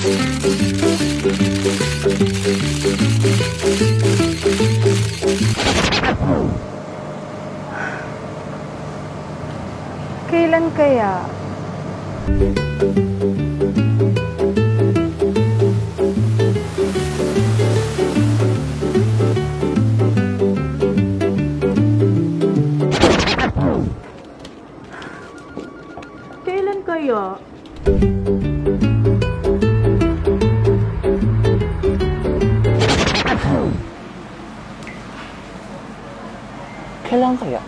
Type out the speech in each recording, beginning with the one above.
Kailan kaya? Kailan kaya? Kailan kaya?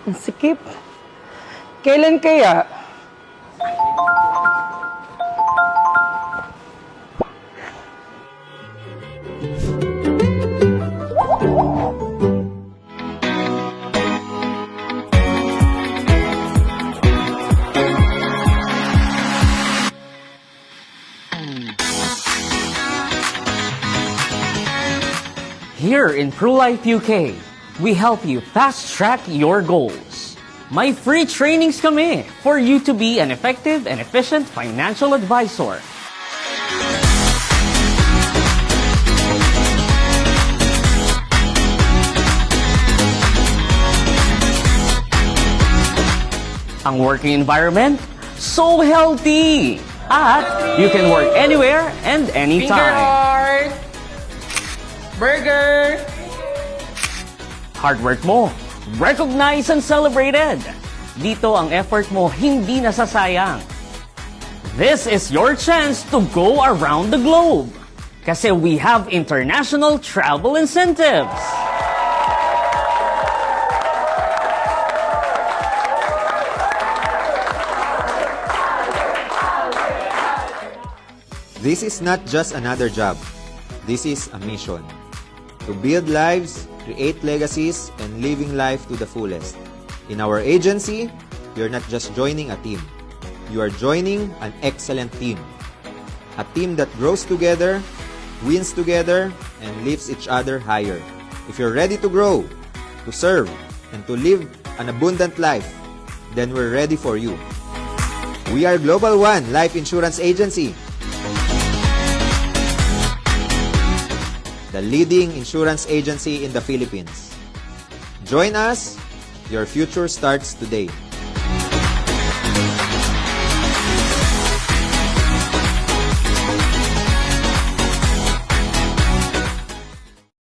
Ang sikip. Kailan kaya? Here in ProLife UK, we help you fast-track your goals. My free trainings kami for you to be an effective and efficient financial advisor. Ang working environment, so healthy! At you can work anywhere and anytime. Burger! Hard work mo, recognized and celebrated. Dito ang effort mo hindi nasasayang. This is your chance to go around the globe. Kasi we have international travel incentives. This is not just another job. This is a mission. To build lives, create legacies, and living life to the fullest. In our agency, you're not just joining a team. You are joining an excellent team. A team that grows together, wins together, and lifts each other higher. If you're ready to grow, to serve, and to live an abundant life, then we're ready for you. We are Global One Life Insurance Agency, the leading insurance agency in the Philippines. Join us. Your future starts today.